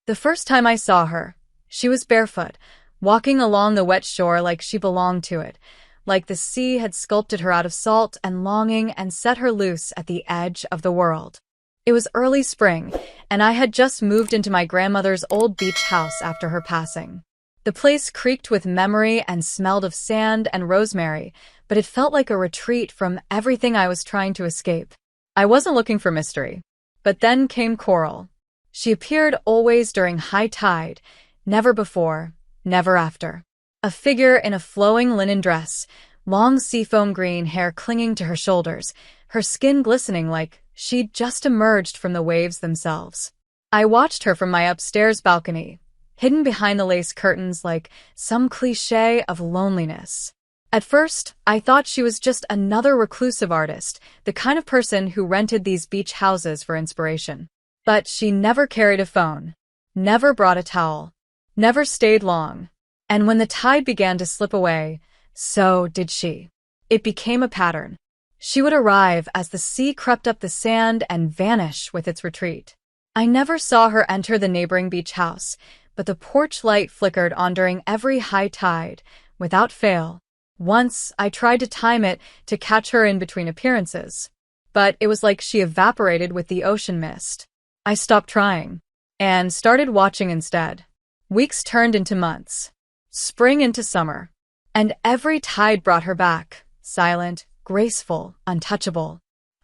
The first time I saw her, she was barefoot, walking along the wet shore like she belonged to it, like the sea had sculpted her out of salt and longing and set her loose at the edge of the world. It was early spring, and I had just moved into my grandmother's old beach house after her passing. The place creaked with memory and smelled of sand and rosemary, but it felt like a retreat from everything I was trying to escape. I wasn't looking for mystery. But then came Coral. She appeared always during high tide, never before, never after. A figure in a flowing linen dress, long seafoam green hair clinging to her shoulders, her skin glistening like she'd just emerged from the waves themselves. I watched her from my upstairs balcony, hidden behind the lace curtains like some cliché of loneliness. At first, I thought she was just another reclusive artist, the kind of person who rented these beach houses for inspiration. But she never carried a phone, never brought a towel, never stayed long. And when the tide began to slip away, so did she. It became a pattern. She would arrive as the sea crept up the sand and vanish with its retreat. I never saw her enter the neighboring beach house, but the porch light flickered on during every high tide, without fail. Once, I tried to time it to catch her in between appearances, but it was like she evaporated with the ocean mist. I stopped trying and started watching instead. Weeks turned into months, spring into summer, and every tide brought her back, silent, graceful, untouchable.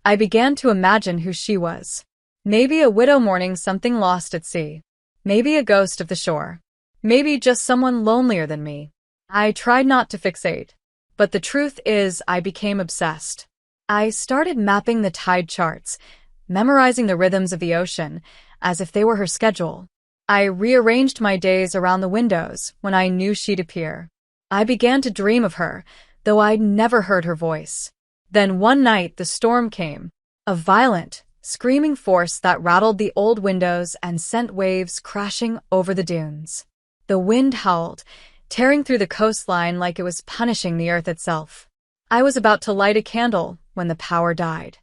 I began to imagine who she was. Maybe a widow mourning something lost at sea. Maybe a ghost of the shore. Maybe just someone lonelier than me. I tried not to fixate. But the truth is, I became obsessed. I started mapping the tide charts, memorizing the rhythms of the ocean, as if they were her schedule. I rearranged my days around the windows when I knew she'd appear. I began to dream of her, though I'd never heard her voice. Then one night the storm came, a violent, screaming force that rattled the old windows and sent waves crashing over the dunes. The wind howled, tearing through the coastline like it was punishing the earth itself. I was about to light a candle when the power died.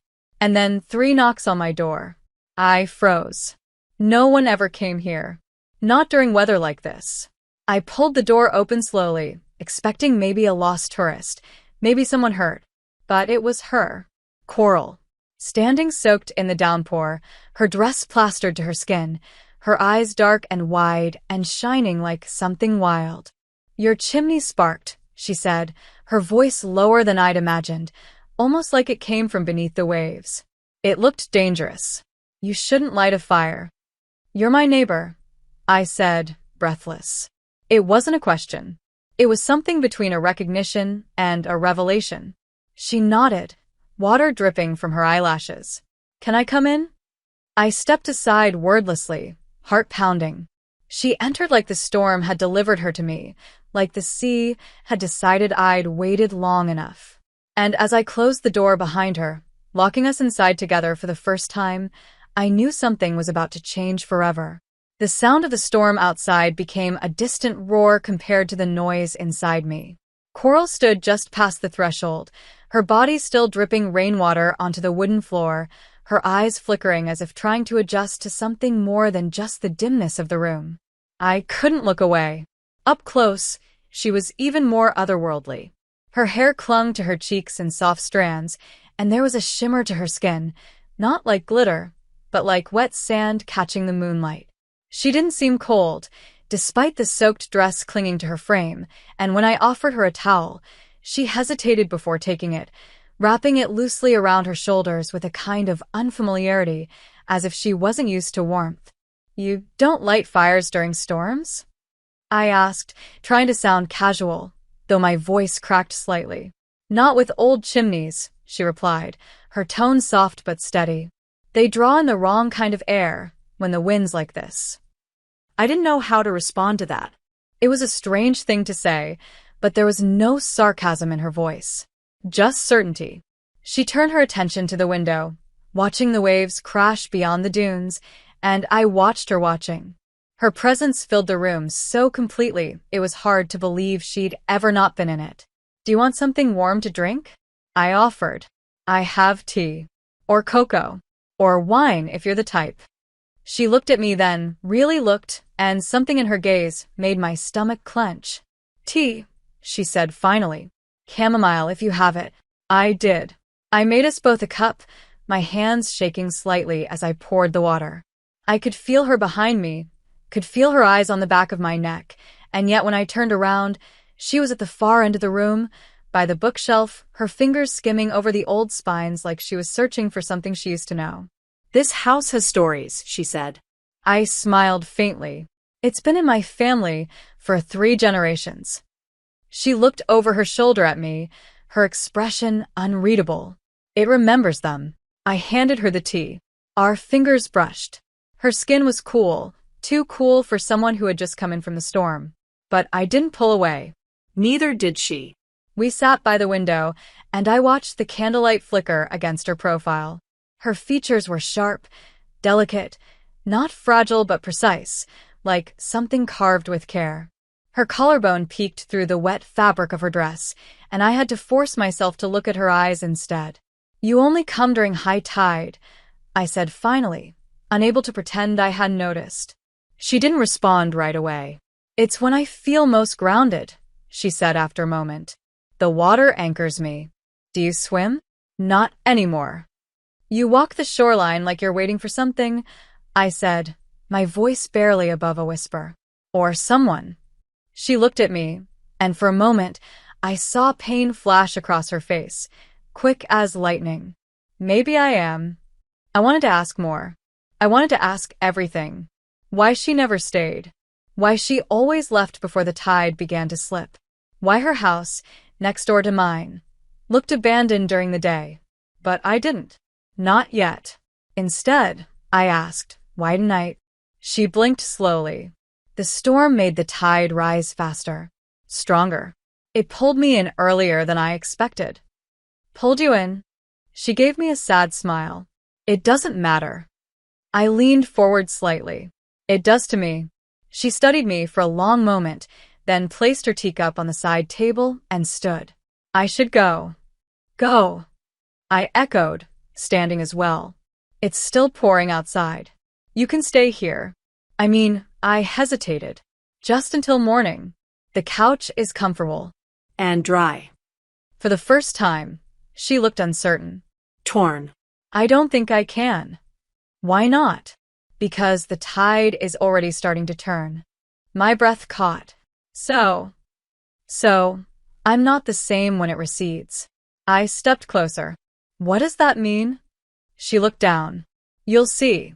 And then 3 knocks on my door. I froze. No one ever came here. Not during weather like this. I pulled the door open slowly, expecting maybe a lost tourist, maybe someone hurt. But it was her, Coral, standing soaked in the downpour, her dress plastered to her skin, her eyes dark and wide and shining like something wild. "Your chimney sparked," she said, her voice lower than I'd imagined, almost like it came from beneath the waves. "It looked dangerous. You shouldn't light a fire." "You're my neighbor," I said, breathless. It wasn't a question. It was something between a recognition and a revelation. She nodded, water dripping from her eyelashes. "Can I come in?" I stepped aside wordlessly, heart pounding. She entered like the storm had delivered her to me, like the sea had decided I'd waited long enough. And as I closed the door behind her, locking us inside together for the first time, I knew something was about to change forever. The sound of the storm outside became a distant roar compared to the noise inside me. Coral stood just past the threshold, her body still dripping rainwater onto the wooden floor, her eyes flickering as if trying to adjust to something more than just the dimness of the room. I couldn't look away. Up close, she was even more otherworldly. Her hair clung to her cheeks in soft strands, and there was a shimmer to her skin, not like glitter, but like wet sand catching the moonlight. She didn't seem cold, despite the soaked dress clinging to her frame, and when I offered her a towel, she hesitated before taking it, wrapping it loosely around her shoulders with a kind of unfamiliarity, as if she wasn't used to warmth. "You don't light fires during storms?" I asked, trying to sound casual, though my voice cracked slightly. "Not with old chimneys," she replied, her tone soft but steady. "They draw in the wrong kind of air when the wind's like this." I didn't know how to respond to that. It was a strange thing to say, but there was no sarcasm in her voice, just certainty. She turned her attention to the window, watching the waves crash beyond the dunes, and I watched her watching. Her presence filled the room so completely it was hard to believe she'd ever not been in it. "Do you want something warm to drink?" I offered. "I have tea. Or cocoa. Or wine if you're the type." She looked at me then, really looked, and something in her gaze made my stomach clench. "Tea," she said finally. "Chamomile if you have it." I did. I made us both a cup, my hands shaking slightly as I poured the water. I could feel her behind me, could feel her eyes on the back of my neck, and yet when I turned around, she was at the far end of the room, by the bookshelf, her fingers skimming over the old spines like she was searching for something she used to know. "This house has stories," she said. I smiled faintly. "It's been in my family for 3 generations." She looked over her shoulder at me, her expression unreadable. "It remembers them." I handed her the tea. Our fingers brushed. Her skin was cool, too cool for someone who had just come in from the storm. But I didn't pull away. Neither did she. We sat by the window, and I watched the candlelight flicker against her profile. Her features were sharp, delicate, not fragile but precise, like something carved with care. Her collarbone peeked through the wet fabric of her dress, and I had to force myself to look at her eyes instead. "You only come during high tide," I said finally, unable to pretend I hadn't noticed. She didn't respond right away. "It's when I feel most grounded," she said after a moment. "The water anchors me." "Do you swim?" "Not anymore." "You walk the shoreline like you're waiting for something," I said, my voice barely above a whisper. "Or someone." She looked at me, and for a moment, I saw pain flash across her face, quick as lightning. "Maybe I am." I wanted to ask more. I wanted to ask everything. Why she never stayed. Why she always left before the tide began to slip. Why her house, next door to mine, looked abandoned during the day. But I didn't. Not yet. Instead, I asked, "Why tonight?" She blinked slowly. The storm made the tide rise faster, stronger. It pulled me in earlier than I expected. "Pulled you in?" She gave me a sad smile. "It doesn't matter." I leaned forward slightly. "It does to me." She studied me for a long moment, then placed her teacup on the side table and stood. "I should go." "Go," I echoed, standing as well. "It's still pouring outside." "You can stay here." I hesitated. "Just until morning. The couch is comfortable." "And dry." For the first time, she looked uncertain. "Torn." "I don't think I can." "Why not?" "Because the tide is already starting to turn." My breath caught. So, I'm not the same when it recedes." I stepped closer. "What does that mean?" She looked down. "You'll see."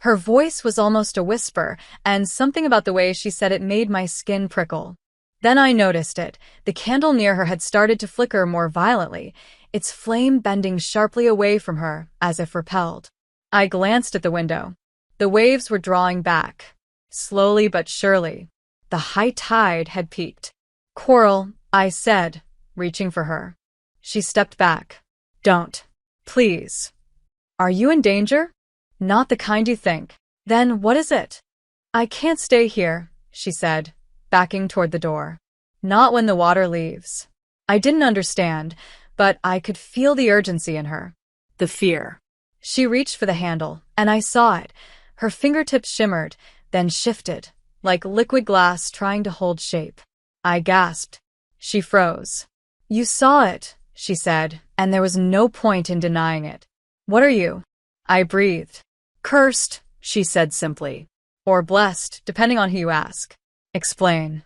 Her voice was almost a whisper, and something about the way she said it made my skin prickle. Then I noticed it. The candle near her had started to flicker more violently, its flame bending sharply away from her, as if repelled. I glanced at the window. The waves were drawing back, slowly but surely. The high tide had peaked. "Coral," I said, reaching for her. She stepped back. "Don't. Please." "Are you in danger?" "Not the kind you think." "Then what is it?" "I can't stay here," she said, backing toward the door. "Not when the water leaves." I didn't understand, but I could feel the urgency in her. The fear. She reached for the handle, and I saw it. Her fingertips shimmered, then shifted, like liquid glass trying to hold shape. I gasped. She froze. "You saw it," she said, and there was no point in denying it. "What are you?" I breathed. "Cursed," she said simply. "Or blessed, depending on who you ask." "Explain."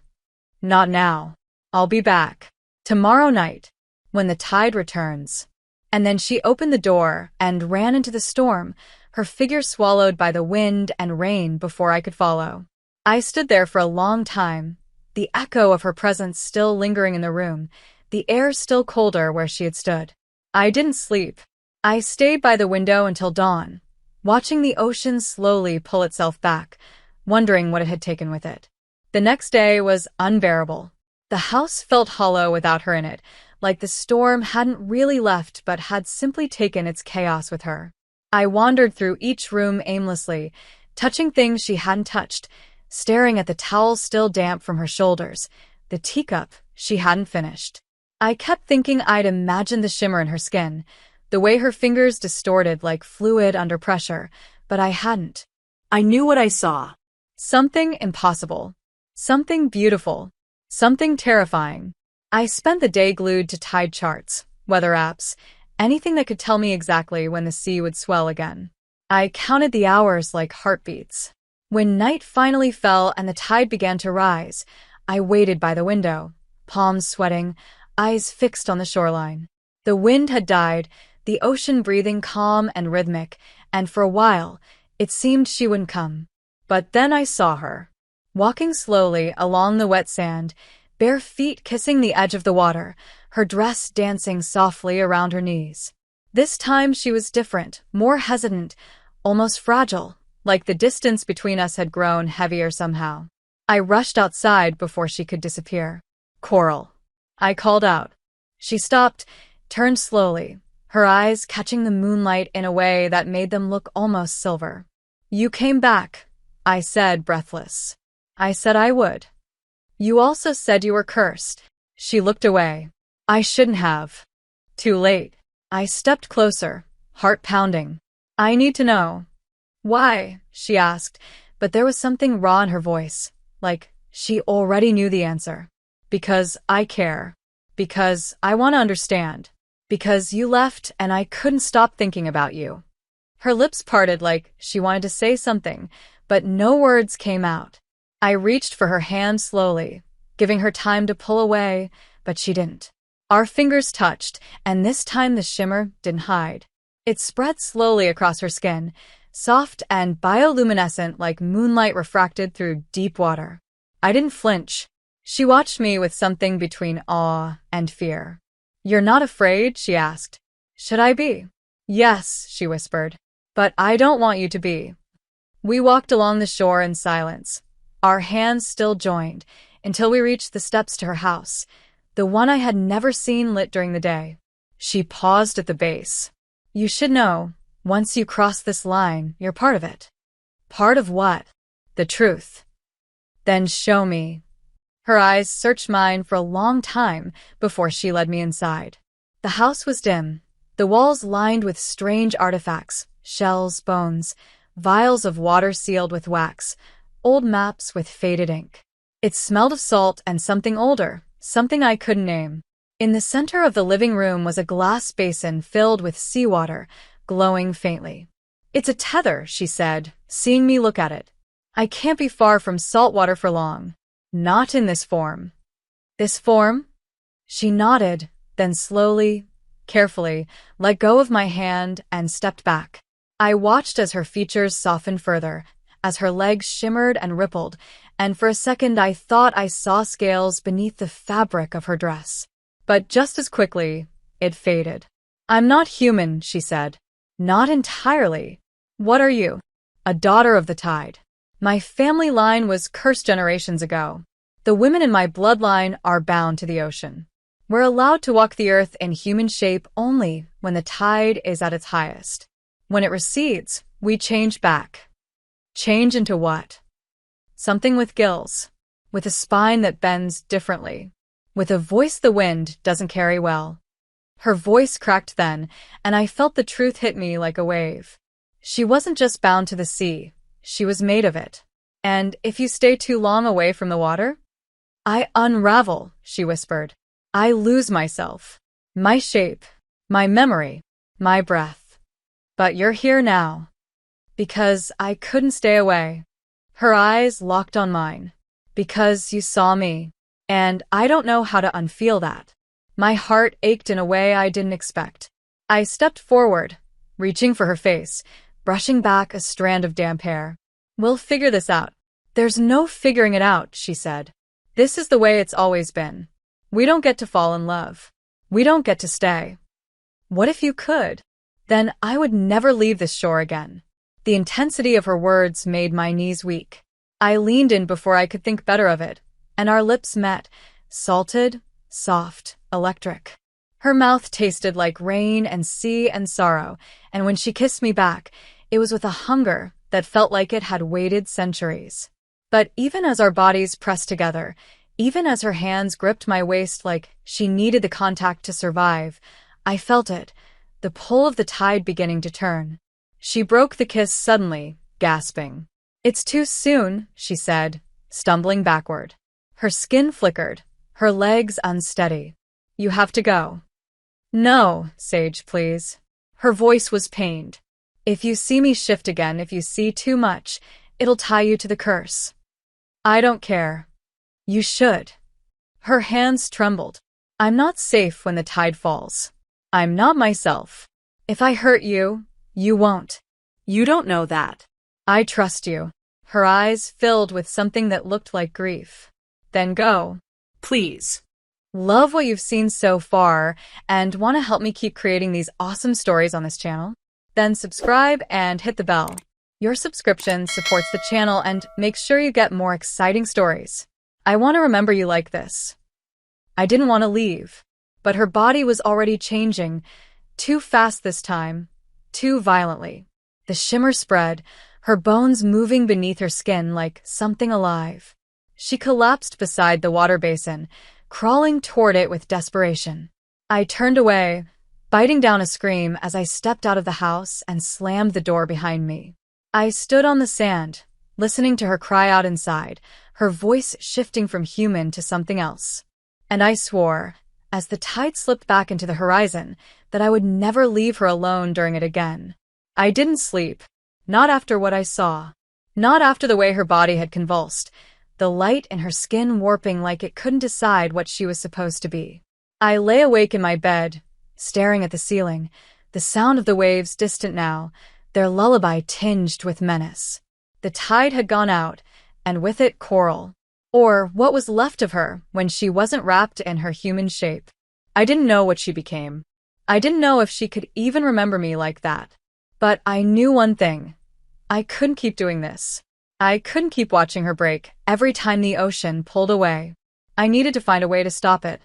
"Not now. I'll be back. Tomorrow night, when the tide returns." And then she opened the door and ran into the storm, her figure swallowed by the wind and rain before I could follow. I stood there for a long time, the echo of her presence still lingering in the room, the air still colder where she had stood. I didn't sleep. I stayed by the window until dawn, watching the ocean slowly pull itself back, wondering what it had taken with it. The next day was unbearable. The house felt hollow without her in it, like the storm hadn't really left but had simply taken its chaos with her. I wandered through each room aimlessly, touching things she hadn't touched, staring at the towel still damp from her shoulders, the teacup she hadn't finished. I kept thinking I'd imagined the shimmer in her skin, the way her fingers distorted like fluid under pressure, but I hadn't. I knew what I saw. Something impossible. Something beautiful. Something terrifying. I spent the day glued to tide charts, weather apps, anything that could tell me exactly when the sea would swell again. I counted the hours like heartbeats. When night finally fell and the tide began to rise, I waited by the window, palms sweating, eyes fixed on the shoreline. The wind had died, the ocean breathing calm and rhythmic, and for a while, it seemed she wouldn't come. But then I saw her, walking slowly along the wet sand, bare feet kissing the edge of the water, her dress dancing softly around her knees. This time she was different, more hesitant, almost fragile, like the distance between us had grown heavier somehow. I rushed outside before she could disappear. "Coral," I called out. She stopped, turned slowly, her eyes catching the moonlight in a way that made them look almost silver. "You came back," I said, breathless. "I said I would." "You also said you were cursed." She looked away. "I shouldn't have." Too late. I stepped closer, heart pounding. "I need to know." "Why?" she asked, but there was something raw in her voice, like she already knew the answer. "Because I care. Because I want to understand. Because you left and I couldn't stop thinking about you." Her lips parted like she wanted to say something, but no words came out. I reached for her hand slowly, giving her time to pull away, but she didn't. Our fingers touched, and this time the shimmer didn't hide. It spread slowly across her skin, soft and bioluminescent like moonlight refracted through deep water. I didn't flinch. She watched me with something between awe and fear. "You're not afraid?" she asked. "Should I be?" "Yes," she whispered. "But I don't want you to be." We walked along the shore in silence, our hands still joined, until we reached the steps to her house, the one I had never seen lit during the day. She paused at the base. "You should know, once you cross this line, you're part of it." "Part of what?" "The truth." "Then show me." Her eyes searched mine for a long time before she led me inside. The house was dim, the walls lined with strange artifacts, shells, bones, vials of water sealed with wax, old maps with faded ink. It smelled of salt and something older, something I couldn't name. In the center of the living room was a glass basin filled with seawater, glowing faintly. "It's a tether," she said, seeing me look at it. "I can't be far from salt water for long. Not in this form." "This form?" She nodded, then slowly, carefully, let go of my hand and stepped back. I watched as her features softened further, as her legs shimmered and rippled, and for a second I thought I saw scales beneath the fabric of her dress. But just as quickly, it faded. "I'm not human," she said. "Not entirely." "What are you?" "A daughter of the tide. My family line was cursed generations ago. The women in my bloodline are bound to the ocean. We're allowed to walk the earth in human shape only when the tide is at its highest. When it recedes, we change back." "Change into what?" "Something with gills, with a spine that bends differently, with a voice the wind doesn't carry well." Her voice cracked then, and I felt the truth hit me like a wave. She wasn't just bound to the sea, she was made of it. "And if you stay too long away from the water?" "I unravel," she whispered. "I lose myself. My shape, my memory, my breath. But you're here now." "Because I couldn't stay away." Her eyes locked on mine. "Because you saw me. And I don't know how to unfeel that." My heart ached in a way I didn't expect. I stepped forward, reaching for her face, brushing back a strand of damp hair. "We'll figure this out." "There's no figuring it out," she said. "This is the way it's always been. We don't get to fall in love. We don't get to stay." "What if you could?" "Then I would never leave this shore again." The intensity of her words made my knees weak. I leaned in before I could think better of it, and our lips met, salted, soft, electric. Her mouth tasted like rain and sea and sorrow, and when she kissed me back, it was with a hunger that felt like it had waited centuries. But even as our bodies pressed together, even as her hands gripped my waist like she needed the contact to survive, I felt it, the pull of the tide beginning to turn. She broke the kiss suddenly, gasping. It's too soon, she said, stumbling backward. Her skin flickered, her legs unsteady. You have to go. No, Sage, please. Her voice was pained. If you see me shift again, if you see too much, it'll tie you to the curse. I don't care. You should. Her hands trembled. I'm not safe when the tide falls. I'm not myself. If I hurt you, you won't. You don't know that. I trust you. Her eyes filled with something that looked like grief. Then go. Please. Love what you've seen so far and want to help me keep creating these awesome stories on this channel? Then subscribe and hit the bell. Your subscription supports the channel and makes sure you get more exciting stories. I want to remember you like this. I didn't want to leave, but her body was already changing, too fast this time, too violently. The shimmer spread, her bones moving beneath her skin like something alive. She collapsed beside the water basin, crawling toward it with desperation. I turned away, biting down a scream as I stepped out of the house and slammed the door behind me. I stood on the sand, listening to her cry out inside, her voice shifting from human to something else. And I swore, as the tide slipped back into the horizon, that I would never leave her alone during it again. I didn't sleep. Not after what I saw. Not after the way her body had convulsed, the light in her skin warping like it couldn't decide what she was supposed to be. I lay awake in my bed, staring at the ceiling, the sound of the waves distant now, their lullaby tinged with menace. The tide had gone out, and with it Coral. Or what was left of her when she wasn't wrapped in her human shape. I didn't know what she became. I didn't know if she could even remember me like that. But I knew one thing. I couldn't keep doing this. I couldn't keep watching her break every time the ocean pulled away. I needed to find a way to stop it.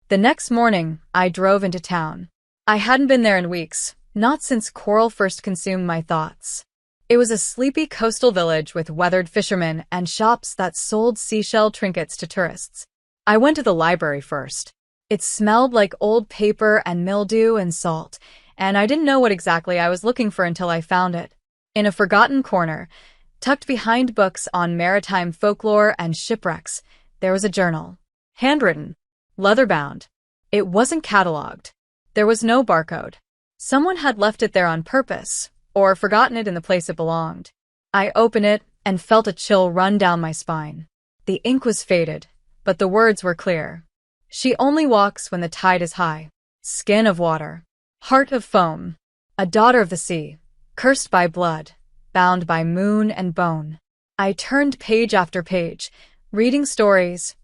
The next morning, I drove into town. I hadn't been there in weeks, not since Coral first consumed my thoughts. It was a sleepy coastal village with weathered fishermen and shops that sold seashell trinkets to tourists. I went to the library first. It smelled like old paper and mildew and salt, and I didn't know what exactly I was looking for until I found it. In a forgotten corner, tucked behind books on maritime folklore and shipwrecks, there was a journal. Handwritten. Leather-bound. It wasn't catalogued. There was no barcode. Someone had left it there on purpose, or forgotten it in the place it belonged. I opened it and felt a chill run down my spine. The ink was faded, but the words were clear. She only walks when the tide is high. Skin of water. Heart of foam. A daughter of the sea. Cursed by blood. Bound by moon and bone. I turned page after page, reading stories,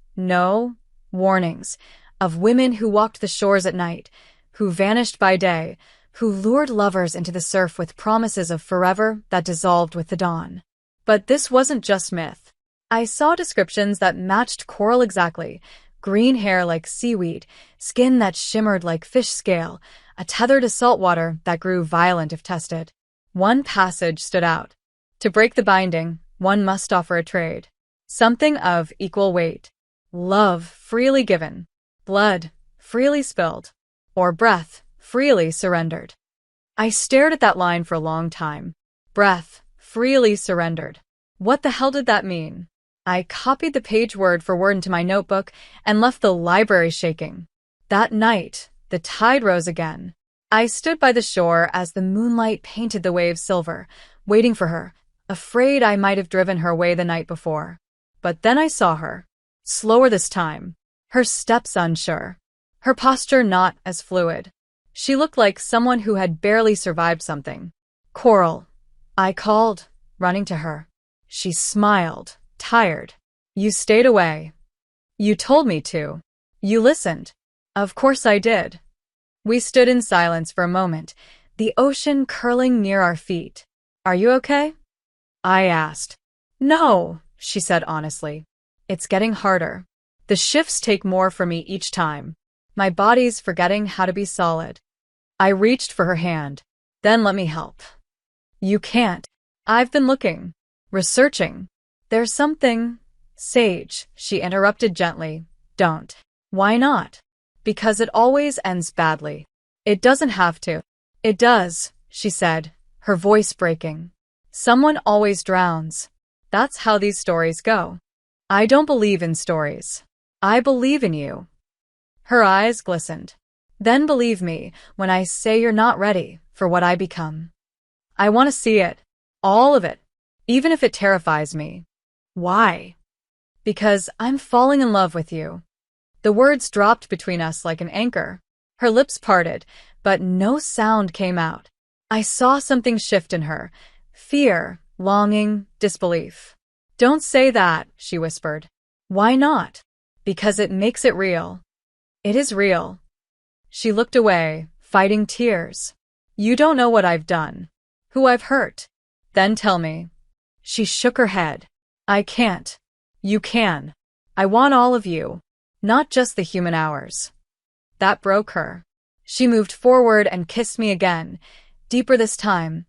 warnings, of women who walked the shores at night, who vanished by day, who lured lovers into the surf with promises of forever that dissolved with the dawn. But this wasn't just myth. I saw descriptions that matched Coral exactly. Green hair like seaweed, skin that shimmered like fish scale, a tether to salt water that grew violent if tested. One passage stood out. To break the binding, one must offer a trade. Something of equal weight. Love freely given. Blood freely spilled. Or breath freely surrendered. I stared at that line for a long time. Breath freely surrendered. What the hell did that mean? I copied the page word for word into my notebook and left the library shaking. That night, the tide rose again. I stood by the shore as the moonlight painted the waves silver, waiting for her, afraid I might have driven her away the night before. But then I saw her. Slower this time. Her steps unsure. Her posture not as fluid. She looked like someone who had barely survived something. Coral. I called, running to her. She smiled, tired. You stayed away. You told me to. You listened. Of course I did. We stood in silence for a moment, the ocean curling near our feet. Are you okay? I asked. No, she said honestly. It's getting harder. The shifts take more for me each time. My body's forgetting how to be solid. I reached for her hand. Then let me help. You can't. I've been looking. Researching. There's something. Sage, she interrupted gently. Don't. Why not? Because it always ends badly. It doesn't have to. It does, she said, her voice breaking. Someone always drowns. That's how these stories go. I don't believe in stories. I believe in you. Her eyes glistened. Then believe me when I say you're not ready for what I become. I want to see it. All of it. Even if it terrifies me. Why? Because I'm falling in love with you. The words dropped between us like an anchor. Her lips parted, but no sound came out. I saw something shift in her. Fear, longing, disbelief. Don't say that, she whispered. Why not? Because it makes it real. It is real. She looked away, fighting tears. You don't know what I've done. Who I've hurt. Then tell me. She shook her head. I can't. You can. I want all of you. Not just the human hours. That broke her. She moved forward and kissed me again, deeper this time,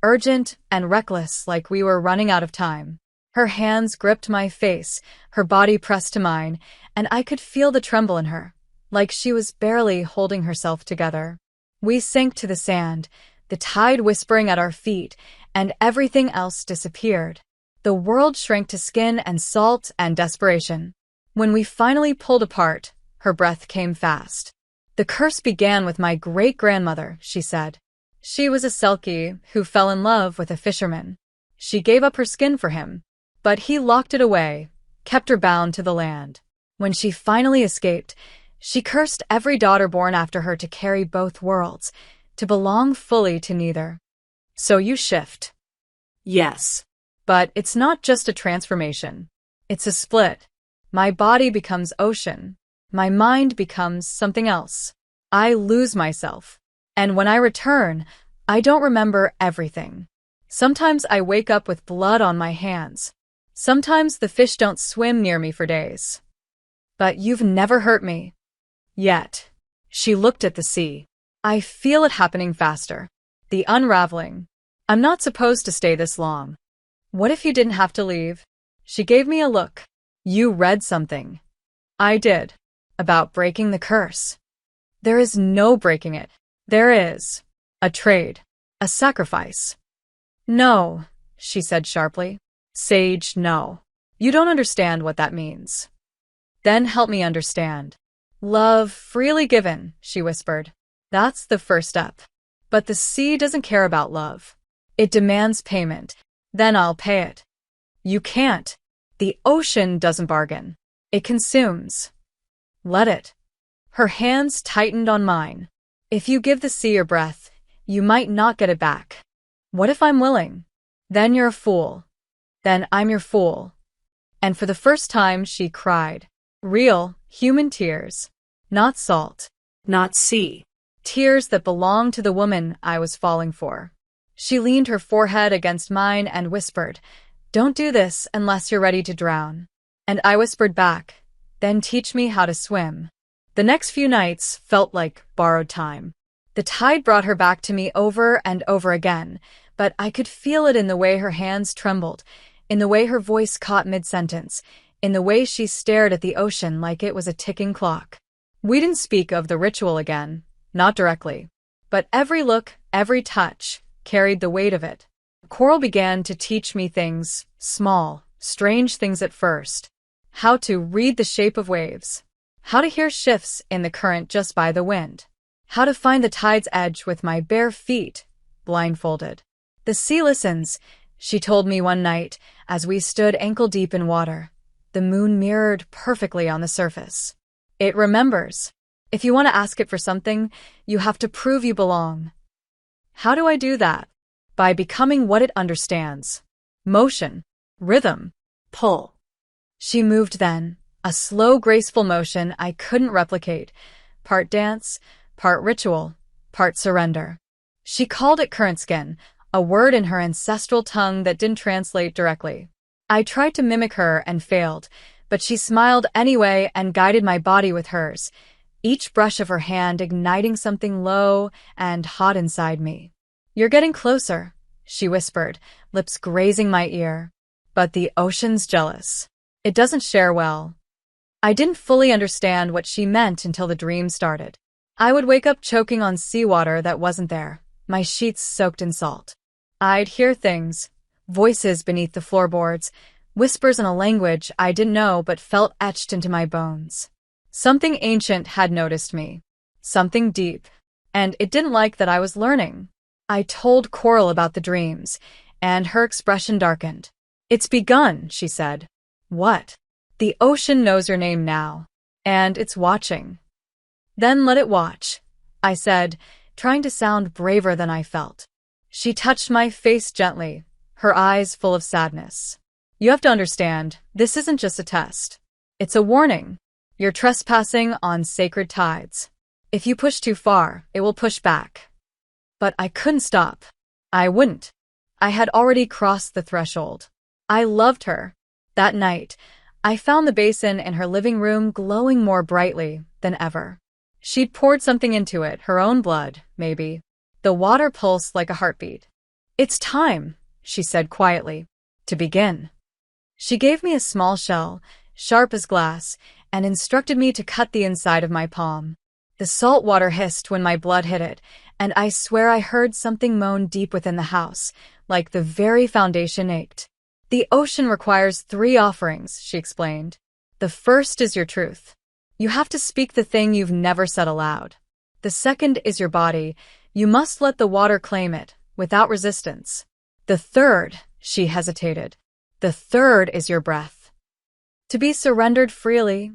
urgent and reckless like we were running out of time. Her hands gripped my face, her body pressed to mine, and I could feel the tremble in her, like she was barely holding herself together. We sank to the sand, the tide whispering at our feet, and everything else disappeared. The world shrank to skin and salt and desperation. When we finally pulled apart, her breath came fast. The curse began with my great-grandmother, she said. She was a Selkie who fell in love with a fisherman. She gave up her skin for him, but he locked it away, kept her bound to the land. When she finally escaped, she cursed every daughter born after her to carry both worlds, to belong fully to neither. So you shift. Yes. But it's not just a transformation. It's a split. My body becomes ocean. My mind becomes something else. I lose myself. And when I return, I don't remember everything. Sometimes I wake up with blood on my hands. Sometimes the fish don't swim near me for days. But you've never hurt me. Yet. She looked at the sea. I feel it happening faster. The unraveling. I'm not supposed to stay this long. What if you didn't have to leave? She gave me a look. You read something. I did. About breaking the curse. There is no breaking it. There is. A trade. A sacrifice. No, she said sharply. Sage, no. You don't understand what that means. Then help me understand. Love freely given, she whispered. That's the first step. But the sea doesn't care about love. It demands payment. Then I'll pay it. You can't. The ocean doesn't bargain. It consumes. Let it. Her hands tightened on mine. If you give the sea your breath, you might not get it back. What if I'm willing? Then you're a fool. Then I'm your fool. And for the first time, she cried. Real, human tears. Not salt. Not sea. Tears that belonged to the woman I was falling for. She leaned her forehead against mine and whispered, Don't do this unless you're ready to drown. And I whispered back, Then teach me how to swim. The next few nights felt like borrowed time. The tide brought her back to me over and over again, but I could feel it in the way her hands trembled, in the way her voice caught mid-sentence, in the way she stared at the ocean like it was a ticking clock. We didn't speak of the ritual again, not directly. But every look, every touch, carried the weight of it. Coral began to teach me things, small, strange things at first. How to read the shape of waves. How to hear shifts in the current just by the wind. How to find the tide's edge with my bare feet, blindfolded. The sea listens, she told me one night as we stood ankle-deep in water, the moon mirrored perfectly on the surface. It remembers. If you want to ask it for something, you have to prove you belong. How do I do that? By becoming what it understands. Motion. Rhythm. Pull. She moved then, a slow, graceful motion I couldn't replicate. Part dance, part ritual, part surrender. She called it current skin, a word in her ancestral tongue that didn't translate directly. I tried to mimic her and failed, but she smiled anyway and guided my body with hers, each brush of her hand igniting something low and hot inside me. You're getting closer, she whispered, lips grazing my ear. But the ocean's jealous. It doesn't share well. I didn't fully understand what she meant until the dream started. I would wake up choking on seawater that wasn't there, my sheets soaked in salt. I'd hear things, voices beneath the floorboards, whispers in a language I didn't know but felt etched into my bones. Something ancient had noticed me. Something deep. And it didn't like that I was learning. I told Coral about the dreams, and her expression darkened. "It's begun," she said. "What?" "The ocean knows your name now. And it's watching." "Then let it watch," I said, trying to sound braver than I felt. She touched my face gently, her eyes full of sadness. "You have to understand, this isn't just a test. It's a warning. You're trespassing on sacred tides. If you push too far, it will push back." But I couldn't stop. I wouldn't. I had already crossed the threshold. I loved her. That night, I found the basin in her living room glowing more brightly than ever. She'd poured something into it, her own blood, maybe. The water pulsed like a heartbeat. "It's time," she said quietly, "to begin." She gave me a small shell, sharp as glass, and instructed me to cut the inside of my palm. The salt water hissed when my blood hit it, and I swear I heard something moan deep within the house, like the very foundation ached. "The ocean requires 3 offerings," she explained. "The first is your truth. You have to speak the thing you've never said aloud. The second is your body. You must let the water claim it, without resistance. The third," she hesitated, "the third is your breath. To be surrendered freely,"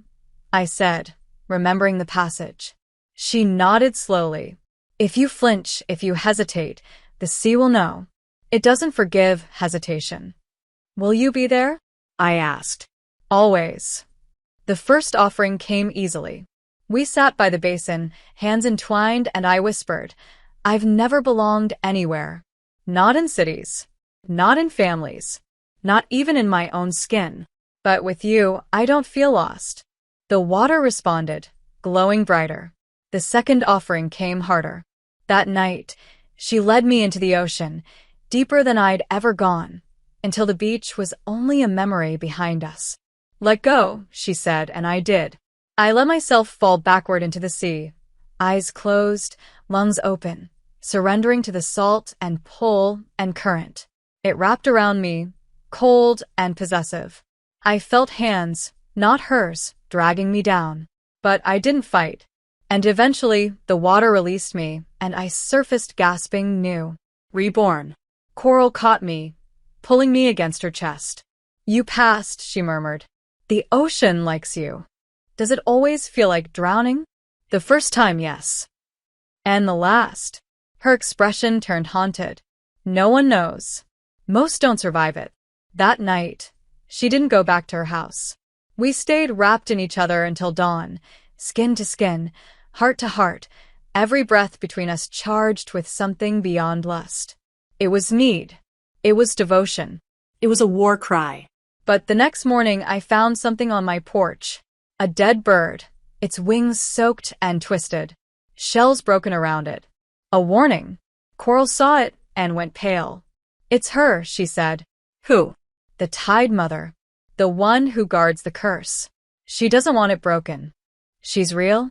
I said, remembering the passage. She nodded slowly. "If you flinch, if you hesitate, the sea will know. It doesn't forgive hesitation." "Will you be there?" I asked. "Always." The first offering came easily. We sat by the basin, hands entwined, and I whispered, "I've never belonged anywhere. Not in cities. Not in families. Not even in my own skin. But with you, I don't feel lost." The water responded, glowing brighter. The second offering came harder. That night, she led me into the ocean, deeper than I'd ever gone, until the beach was only a memory behind us. "Let go," she said, and I did. I let myself fall backward into the sea, eyes closed, lungs open, surrendering to the salt and pull and current. It wrapped around me, cold and possessive. I felt hands, not hers, dragging me down. But I didn't fight. And eventually, the water released me, and I surfaced gasping new. Reborn. Coral caught me, pulling me against her chest. "You passed," she murmured. "The ocean likes you." "Does it always feel like drowning?" "The first time, yes." "And the last?" Her expression turned haunted. "No one knows. Most don't survive it." That night, she didn't go back to her house. We stayed wrapped in each other until dawn, skin to skin, heart to heart, every breath between us charged with something beyond lust. It was need. It was devotion. It was a war cry. But the next morning I found something on my porch. A dead bird, its wings soaked and twisted, shells broken around it. A warning. Coral saw it and went pale. "It's her," she said. Who? "The Tide Mother. The one who guards the curse. She doesn't want it broken. She's real.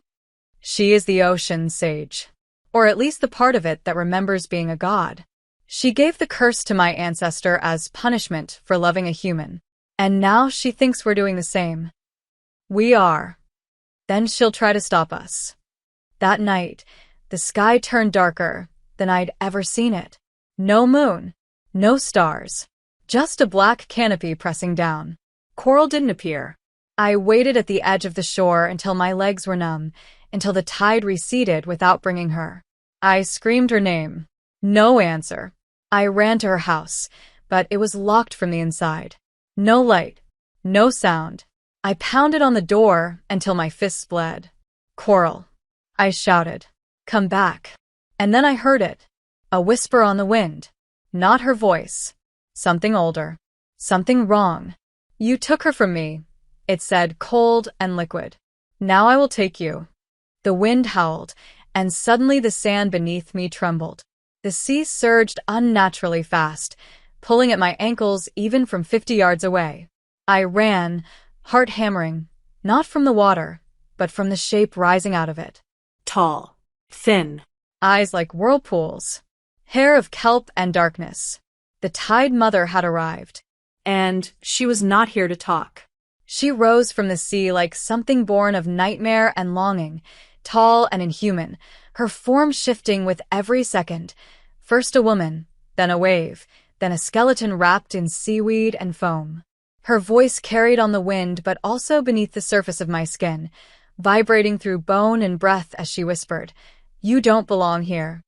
She is the ocean sage. Or at least the part of it that remembers being a god. She gave the curse to my ancestor as punishment for loving a human. And now she thinks we're doing the same. We are. Then she'll try to stop us." That night, the sky turned darker than I'd ever seen it. No moon. No stars. Just a black canopy pressing down. Coral didn't appear. I waited at the edge of the shore until my legs were numb, until the tide receded without bringing her. I screamed her name. No answer. I ran to her house, but it was locked from the inside. No light. No sound. I pounded on the door until my fists bled. "Coral," I shouted. "Come back." And then I heard it. A whisper on the wind. Not her voice. Something older. Something wrong. "You took her from me," it said, cold and liquid. "Now I will take you." The wind howled, and suddenly the sand beneath me trembled. The sea surged unnaturally fast, pulling at my ankles even from 50 yards away. I ran, heart hammering, not from the water, but from the shape rising out of it. Tall. Thin. Eyes like whirlpools. Hair of kelp and darkness. The Tide Mother had arrived. And she was not here to talk. She rose from the sea like something born of nightmare and longing, tall and inhuman, her form shifting with every second. First a woman, then a wave, then a skeleton wrapped in seaweed and foam. Her voice carried on the wind but also beneath the surface of my skin, vibrating through bone and breath as she whispered, "You don't belong here."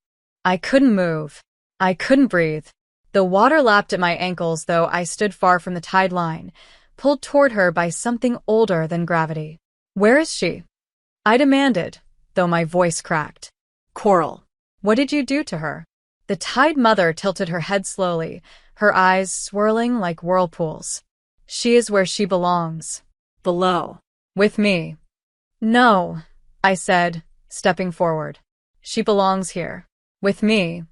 I couldn't move. I couldn't breathe. The water lapped at my ankles, though I stood far from the tide line, pulled toward her by something older than gravity. "Where is she?" I demanded, though my voice cracked. Coral. "What did you do to her?" The Tide Mother tilted her head slowly, her eyes swirling like whirlpools. "She is where she belongs." Below. "With me." "No," I said, stepping forward. "She belongs here. With me."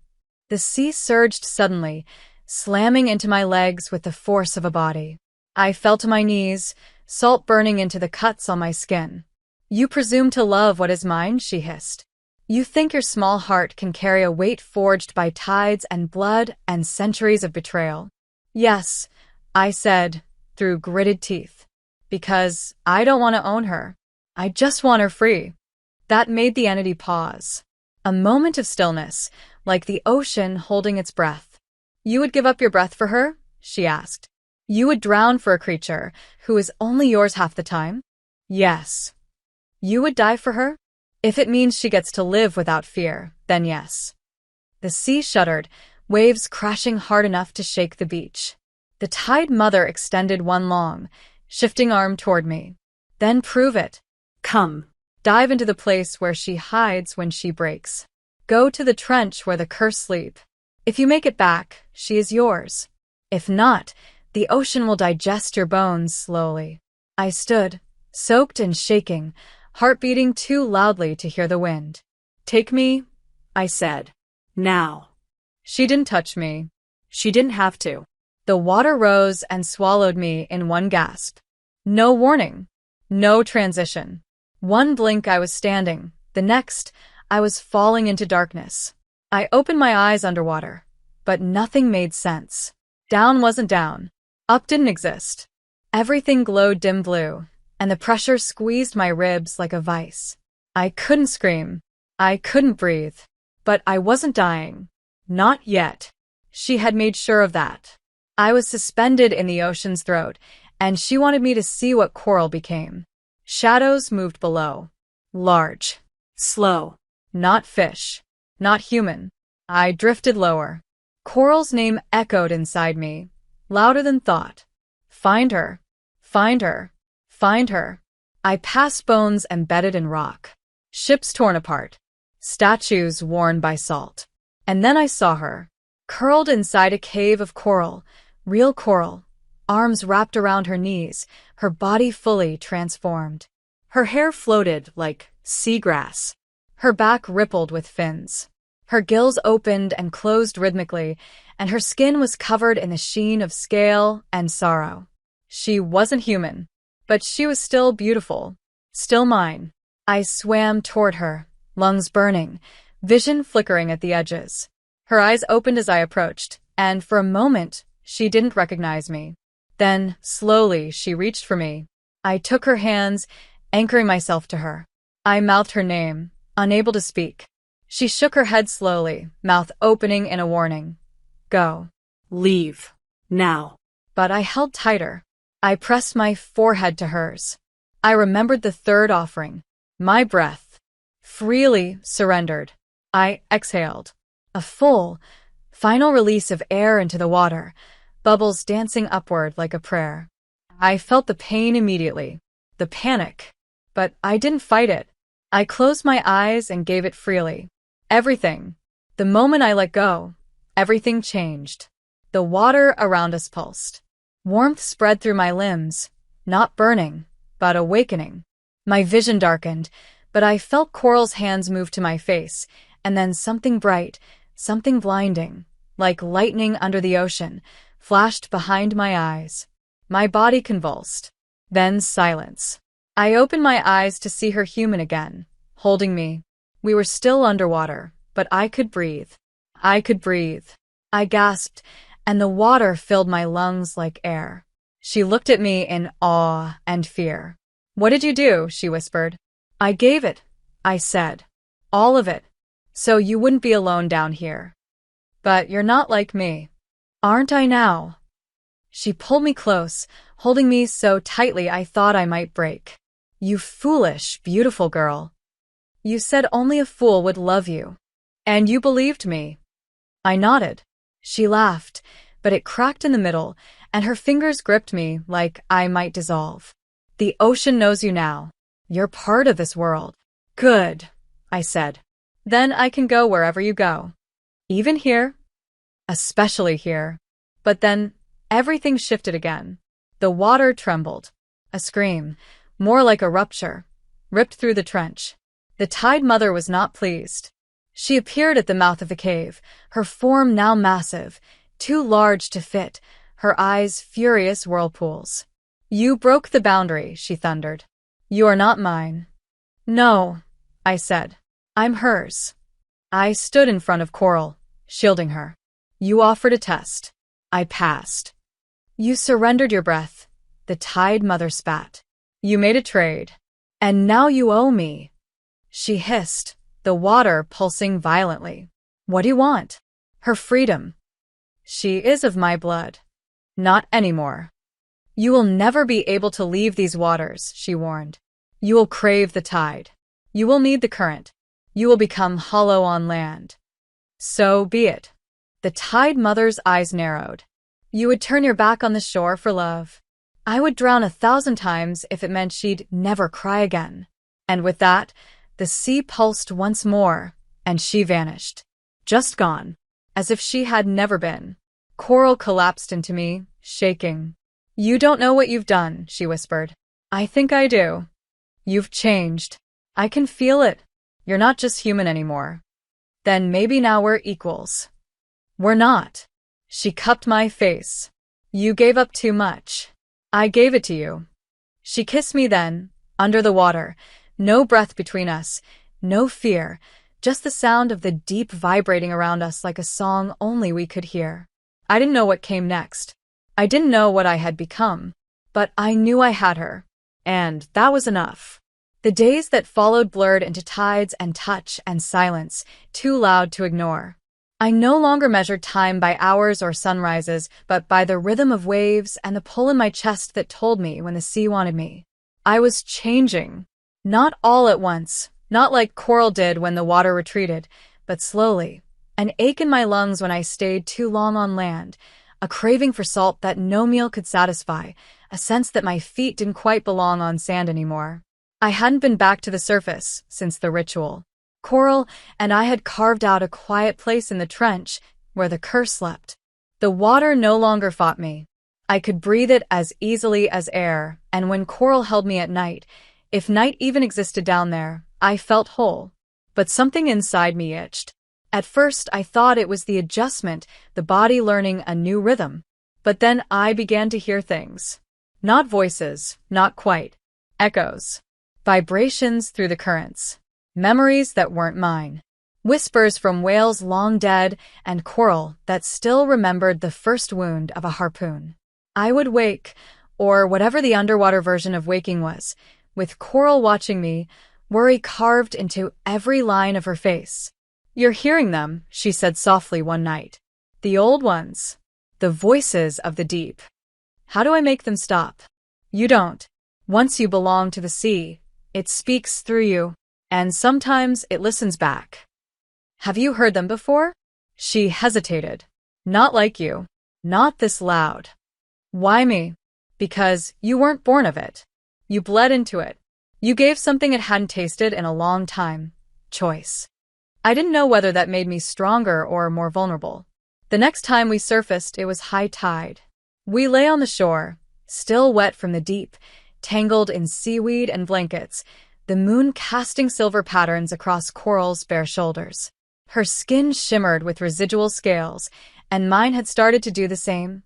The sea surged suddenly, slamming into my legs with the force of a body. I fell to my knees, salt burning into the cuts on my skin. "You presume to love what is mine," she hissed. "You think your small heart can carry a weight forged by tides and blood and centuries of betrayal." "Yes," I said, through gritted teeth. "Because I don't want to own her. I just want her free." That made the entity pause. A moment of stillness, like the ocean holding its breath. "You would give up your breath for her?" she asked. "You would drown for a creature who is only yours half the time?" "Yes." "You would die for her?" "If it means she gets to live without fear, then yes." The sea shuddered, waves crashing hard enough to shake the beach. The Tide Mother extended one long, shifting arm toward me. "Then prove it. Come. Dive into the place where she hides when she breaks. Go to the trench where the curse sleep. If you make it back, she is yours. If not, the ocean will digest your bones slowly." I stood, soaked and shaking, heart beating too loudly to hear the wind. "Take me," I said. Now. She didn't touch me. She didn't have to. The water rose and swallowed me in one gasp. No warning. No transition. One blink I was standing, the next, I was falling into darkness. I opened my eyes underwater, but nothing made sense. Down wasn't down. Up didn't exist. Everything glowed dim blue, and the pressure squeezed my ribs like a vice. I couldn't scream. I couldn't breathe. But I wasn't dying. Not yet. She had made sure of that. I was suspended in the ocean's throat, and she wanted me to see what coral became. Shadows moved below. Large. Slow. Not fish. Not human. I drifted lower. Coral's name echoed inside me, louder than thought. "Find her. Find her. Find her." I passed bones embedded in rock. Ships torn apart. Statues worn by salt. And then I saw her, curled inside a cave of coral, real coral, arms wrapped around her knees, her body fully transformed. Her hair floated like seagrass. Her back rippled with fins. Her gills opened and closed rhythmically, and her skin was covered in the sheen of scale and sorrow. She wasn't human, but she was still beautiful, still mine. I swam toward her, lungs burning, vision flickering at the edges. Her eyes opened as I approached, and for a moment, she didn't recognize me. Then, slowly, she reached for me. I took her hands, anchoring myself to her. I mouthed her name, unable to speak. She shook her head slowly, mouth opening in a warning. "Go. Leave. Now." But I held tighter. I pressed my forehead to hers. I remembered the third offering. My breath. Freely surrendered. I exhaled. A full, final release of air into the water, bubbles dancing upward like a prayer. I felt the pain immediately, the panic, but I didn't fight it. I closed my eyes and gave it freely. Everything. The moment I let go, everything changed. The water around us pulsed. Warmth spread through my limbs, not burning, but awakening. My vision darkened, but I felt Coral's hands move to my face, and then something bright, something blinding, like lightning under the ocean, flashed behind my eyes. My body convulsed. Then silence. I opened my eyes to see her human again, holding me. We were still underwater, but I could breathe. I could breathe. I gasped, and the water filled my lungs like air. She looked at me in awe and fear. "What did you do?" she whispered. "I gave it," I said. "All of it. So you wouldn't be alone down here. But you're not like me. Aren't I now?" She pulled me close, holding me so tightly I thought I might break. "You foolish, beautiful girl. You said only a fool would love you. And you believed me." I nodded. She laughed, but it cracked in the middle, and her fingers gripped me like I might dissolve. "The ocean knows you now. You're part of this world." "Good," I said. "Then I can go wherever you go. Even here?" "Especially here." But then everything shifted again. The water trembled. A scream, more like a rupture, ripped through the trench. The Tide Mother was not pleased. She appeared at the mouth of the cave, her form now massive, too large to fit, her eyes furious whirlpools. "You broke the boundary," she thundered. "You are not mine." "No," I said. "I'm hers." I stood in front of Coral, shielding her. "You offered a test. I passed." "You surrendered your breath," the Tide Mother spat. "You made a trade. And now you owe me." She hissed, the water pulsing violently. "What do you want?" "Her freedom." "She is of my blood." "Not anymore." "You will never be able to leave these waters," she warned. "You will crave the tide. You will need the current. You will become hollow on land." "So be it." The Tide Mother's eyes narrowed. "You would turn your back on the shore for love." "I would drown 1,000 times if it meant she'd never cry again." And with that, the sea pulsed once more, and she vanished. Just gone, as if she had never been. Coral collapsed into me, shaking. "You don't know what you've done," she whispered. "I think I do. You've changed. I can feel it. You're not just human anymore." "Then maybe now we're equals." "We're not." She cupped my face. "You gave up too much. I gave it to you." She kissed me then, under the water, no breath between us, no fear, just the sound of the deep vibrating around us like a song only we could hear. I didn't know what came next. I didn't know what I had become, but I knew I had her, and that was enough. The days that followed blurred into tides and touch and silence, too loud to ignore. I no longer measured time by hours or sunrises, but by the rhythm of waves and the pull in my chest that told me when the sea wanted me. I was changing. Not all at once, not like Coral did when the water retreated, but slowly. An ache in my lungs when I stayed too long on land, a craving for salt that no meal could satisfy, a sense that my feet didn't quite belong on sand anymore. I hadn't been back to the surface since the ritual. Coral and I had carved out a quiet place in the trench where the curse slept. The water no longer fought me. I could breathe it as easily as air, and when Coral held me at night, if night even existed down there, I felt whole. But something inside me itched. At first, I thought it was the adjustment, the body learning a new rhythm. But then I began to hear things. Not voices, not quite. Echoes. Vibrations through the currents. Memories that weren't mine. Whispers from whales long dead and Coral that still remembered the first wound of a harpoon. I would wake, or whatever the underwater version of waking was, with Coral watching me, worry carved into every line of her face. "You're hearing them," she said softly one night. "The old ones. The voices of the deep. How do I make them stop?" "You don't. Once you belong to the sea, it speaks through you. And sometimes it listens back." "Have you heard them before?" She hesitated. "Not like you. Not this loud." "Why me?" "Because you weren't born of it. You bled into it. You gave something it hadn't tasted in a long time. Choice." I didn't know whether that made me stronger or more vulnerable. The next time we surfaced, it was high tide. We lay on the shore, still wet from the deep, tangled in seaweed and blankets, the moon casting silver patterns across Coral's bare shoulders. Her skin shimmered with residual scales, and mine had started to do the same.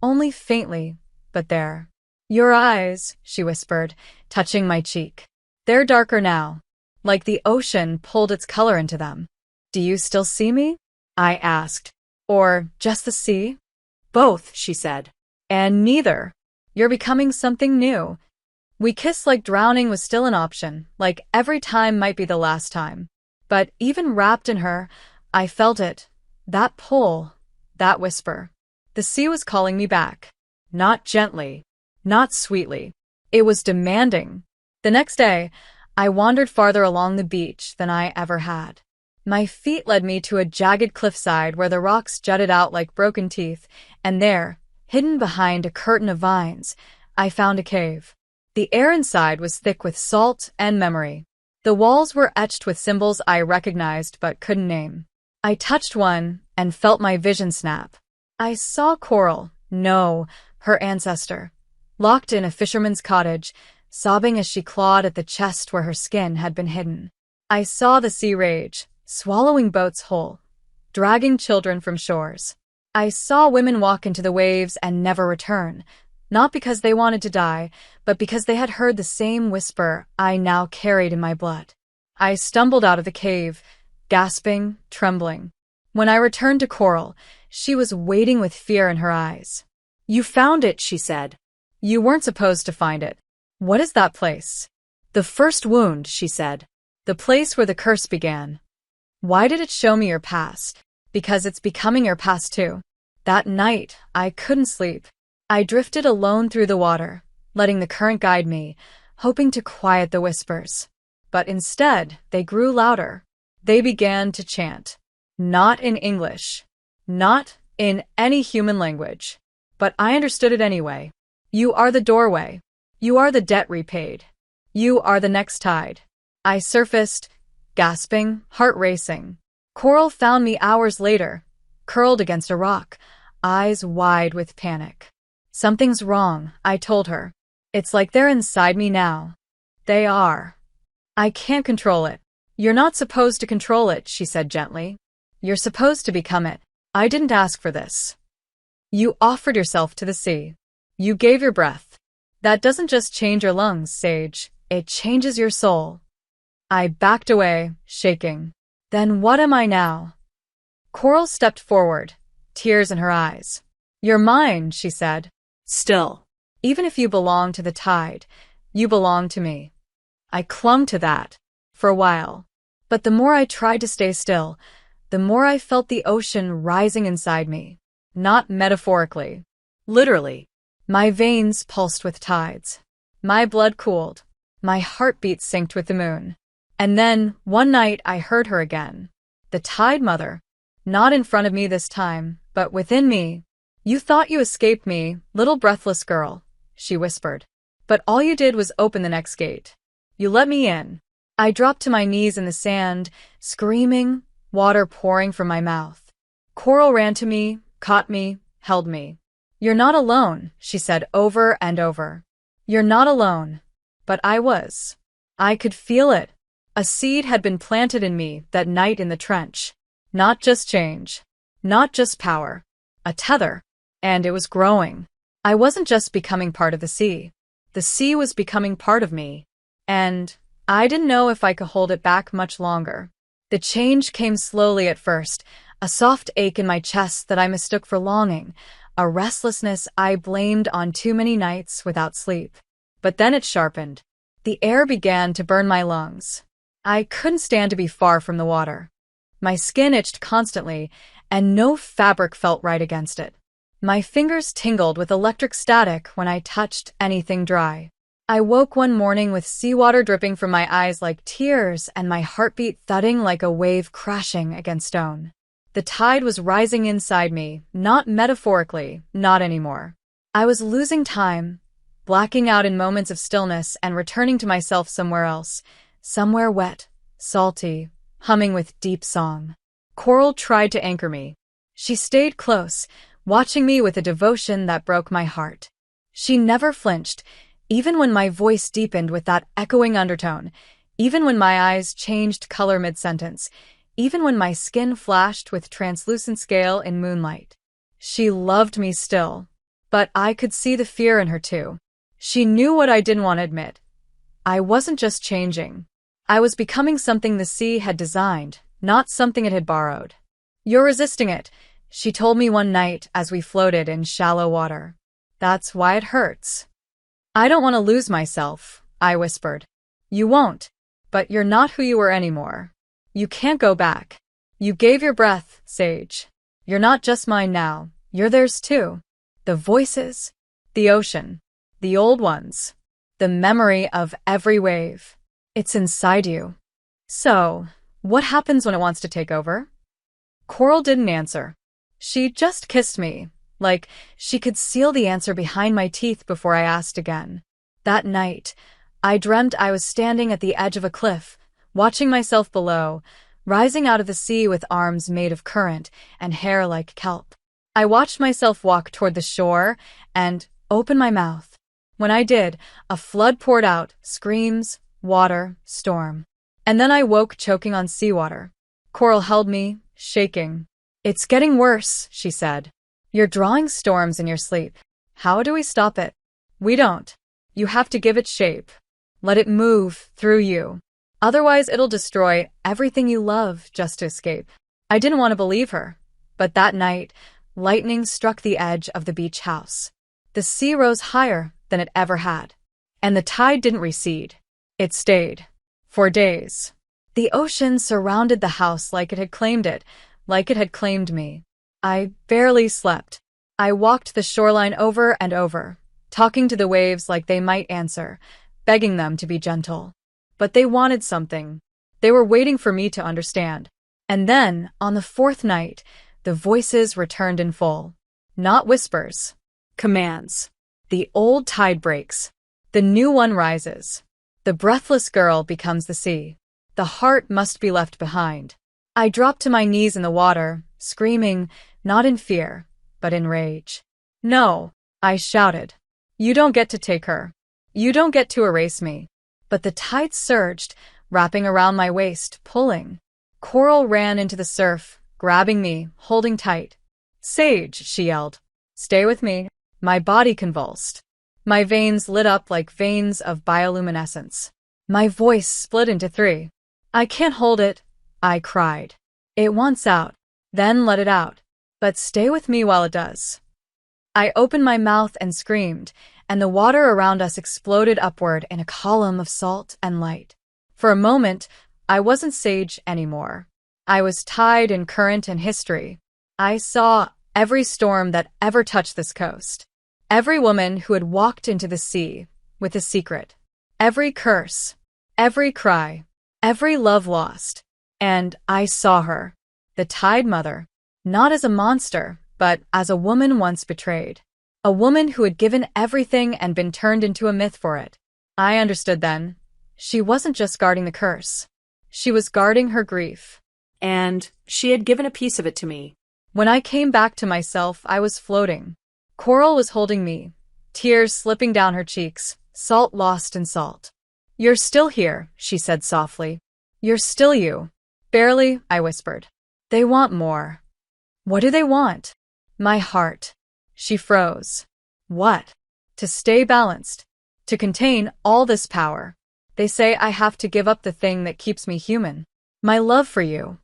Only faintly, but there. "Your eyes," she whispered, touching my cheek. "They're darker now, like the ocean pulled its color into them." "Do you still see me?" I asked. "Or just the sea?" Both, she said. And neither. You're becoming something new. We kissed like drowning was still an option, like every time might be the last time. But even wrapped in her, I felt it. That pull, that whisper. The sea was calling me back. Not gently, not sweetly. It was demanding. The next day, I wandered farther along the beach than I ever had. My feet led me to a jagged cliffside where the rocks jutted out like broken teeth, and there, hidden behind a curtain of vines, I found a cave. The air inside was thick with salt and memory. The walls were etched with symbols I recognized but couldn't name. I touched one and felt my vision snap. I saw Coral, no, her ancestor, locked in a fisherman's cottage, sobbing as she clawed at the chest where her skin had been hidden. I saw the sea rage, swallowing boats whole, dragging children from shores. I saw women walk into the waves and never return, not because they wanted to die, but because they had heard the same whisper I now carried in my blood. I stumbled out of the cave, gasping, trembling. When I returned to Coral, she was waiting with fear in her eyes. You found it, she said. You weren't supposed to find it. What is that place? The first wound, she said. The place where the curse began. Why did it show me your past? Because it's becoming your past too. That night, I couldn't sleep. I drifted alone through the water, letting the current guide me, hoping to quiet the whispers. But instead, they grew louder. They began to chant. Not in English. Not in any human language. But I understood it anyway. You are the doorway. You are the debt repaid. You are the next tide. I surfaced, gasping, heart racing. Coral found me hours later, curled against a rock, eyes wide with panic. Something's wrong, I told her. It's like they're inside me now. They are. I can't control it. You're not supposed to control it, she said gently. You're supposed to become it. I didn't ask for this. You offered yourself to the sea. You gave your breath. That doesn't just change your lungs, Sage. It changes your soul. I backed away, shaking. Then what am I now? Coral stepped forward, tears in her eyes. You're mine, she said. Still. Even if you belong to the tide, you belong to me. I clung to that, for a while. But the more I tried to stay still, the more I felt the ocean rising inside me. Not metaphorically. Literally. My veins pulsed with tides. My blood cooled. My heartbeat synced with the moon. And then, one night, I heard her again. The Tide Mother. Not in front of me this time, but within me. You thought you escaped me, little breathless girl, she whispered. But all you did was open the next gate. You let me in. I dropped to my knees in the sand, screaming, water pouring from my mouth. Coral ran to me, caught me, held me. You're not alone, she said over and over. You're not alone. But I was. I could feel it. A seed had been planted in me that night in the trench. Not just change. Not just power. A tether. And it was growing. I wasn't just becoming part of the sea. The sea was becoming part of me. And I didn't know if I could hold it back much longer. The change came slowly at first, a soft ache in my chest that I mistook for longing, a restlessness I blamed on too many nights without sleep. But then it sharpened. The air began to burn my lungs. I couldn't stand to be far from the water. My skin itched constantly, and no fabric felt right against it. My fingers tingled with electric static when I touched anything dry. I woke one morning with seawater dripping from my eyes like tears and my heartbeat thudding like a wave crashing against stone. The tide was rising inside me, not metaphorically, not anymore. I was losing time, blacking out in moments of stillness and returning to myself somewhere else, somewhere wet, salty, humming with deep song. Coral tried to anchor me. She stayed close, watching me with a devotion that broke my heart. She never flinched, even when my voice deepened with that echoing undertone, even when my eyes changed color mid-sentence, even when my skin flashed with translucent scale in moonlight. She loved me still, but I could see the fear in her too. She knew what I didn't want to admit. I wasn't just changing. I was becoming something the sea had designed, not something it had borrowed. You're resisting it, She told me one night as we floated in shallow water. That's why it hurts. I don't want to lose myself, I whispered. You won't, but you're not who you were anymore. You can't go back. You gave your breath, Sage. You're not just mine now, you're theirs too. The voices, the ocean, the old ones, the memory of every wave. It's inside you. So, what happens when it wants to take over? Coral didn't answer. She just kissed me, like she could seal the answer behind my teeth before I asked again. That night, I dreamt I was standing at the edge of a cliff, watching myself below, rising out of the sea with arms made of current and hair like kelp. I watched myself walk toward the shore and open my mouth. When I did, a flood poured out, screams, water, storm. And then I woke choking on seawater. Coral held me, shaking. It's getting worse, she said. You're drawing storms in your sleep. How do we stop it? We don't. You have to give it shape. Let it move through you. Otherwise, it'll destroy everything you love just to escape. I didn't want to believe her. But that night, lightning struck the edge of the beach house. The sea rose higher than it ever had. And the tide didn't recede. It stayed. For days. The ocean surrounded the house like it had claimed it, like it had claimed me. I barely slept. I walked the shoreline over and over, talking to the waves like they might answer, begging them to be gentle. But they wanted something. They were waiting for me to understand. And then, on the fourth night, the voices returned in full. Not whispers. Commands. The old tide breaks. The new one rises. The breathless girl becomes the sea. The heart must be left behind. I dropped to my knees in the water, screaming, not in fear, but in rage. No, I shouted. You don't get to take her. You don't get to erase me. But the tide surged, wrapping around my waist, pulling. Coral ran into the surf, grabbing me, holding tight. Sage, she yelled. Stay with me. My body convulsed. My veins lit up like veins of bioluminescence. My voice split into three. I can't hold it, I cried. It wants out. Then let it out. But stay with me while it does. I opened my mouth and screamed, and the water around us exploded upward in a column of salt and light. For a moment, I wasn't Sage anymore. I was tied in current and history. I saw every storm that ever touched this coast. Every woman who had walked into the sea with a secret. Every curse. Every cry. Every love lost. And I saw her. The Tide Mother. Not as a monster, but as a woman once betrayed. A woman who had given everything and been turned into a myth for it. I understood then. She wasn't just guarding the curse. She was guarding her grief. And she had given a piece of it to me. When I came back to myself, I was floating. Coral was holding me, tears slipping down her cheeks, salt lost in salt. You're still here, she said softly. You're still you. Barely, I whispered. They want more. What do they want? My heart. She froze. What? To stay balanced. To contain all this power. They say I have to give up the thing that keeps me human. My love for you.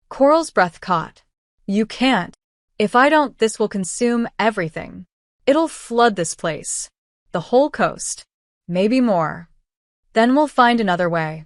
Coral's breath caught. You can't. If I don't, this will consume everything. It'll flood this place. The whole coast. Maybe more. Then we'll find another way.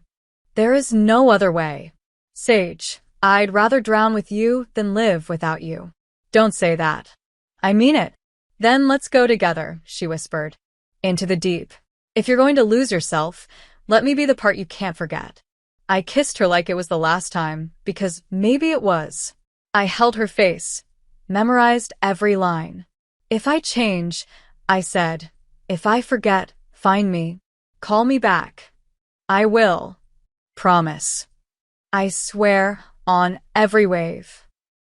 There is no other way. Sage, I'd rather drown with you than live without you. Don't say that. I mean it. Then let's go together, she whispered. Into the deep. If you're going to lose yourself, let me be the part you can't forget. I kissed her like it was the last time, because maybe it was. I held her face, memorized every line. If I change, I said, if I forget, find me, call me back. I will. Promise. I swear on every wave.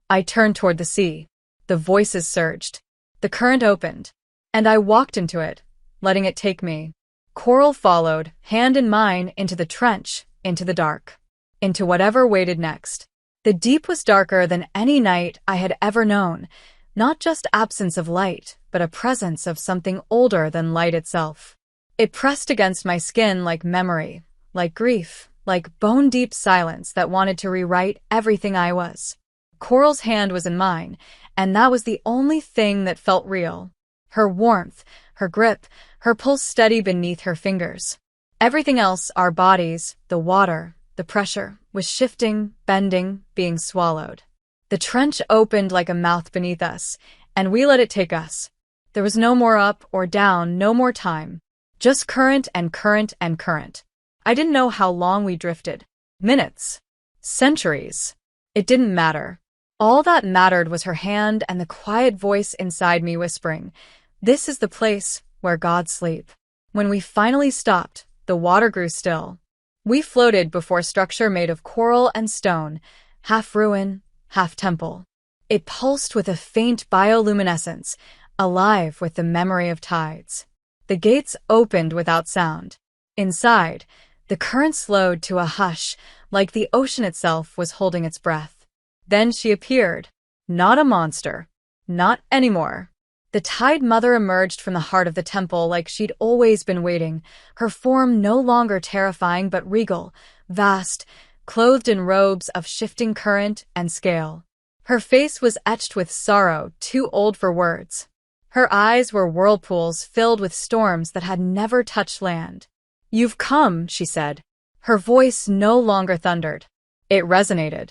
I turned toward the sea. The voices surged. The current opened. And I walked into it, letting it take me. Coral followed, hand in mine, into the trench, into the dark. Into whatever waited next. The deep was darker than any night I had ever known. Not just absence of light, but a presence of something older than light itself. It pressed against my skin like memory, like grief, like bone-deep silence that wanted to rewrite everything I was. Coral's hand was in mine, and that was the only thing that felt real. Her warmth, her grip, her pulse steady beneath her fingers. Everything else, our bodies, the water, the pressure, was shifting, bending, being swallowed. The trench opened like a mouth beneath us, and we let it take us. There was no more up or down, no more time. Just current and current and current. I didn't know how long we drifted. Minutes. Centuries. It didn't matter. All that mattered was her hand and the quiet voice inside me whispering, "This is the place where gods sleep." When we finally stopped, the water grew still. We floated before a structure made of coral and stone, half ruin, half temple. It pulsed with a faint bioluminescence, alive with the memory of tides. The gates opened without sound. Inside, the current slowed to a hush, like the ocean itself was holding its breath. Then she appeared. Not a monster. Not anymore. The Tide Mother emerged from the heart of the temple like she'd always been waiting, her form no longer terrifying but regal, vast, clothed in robes of shifting current and scale. Her face was etched with sorrow, too old for words. Her eyes were whirlpools filled with storms that had never touched land. "You've come," she said. Her voice no longer thundered. It resonated.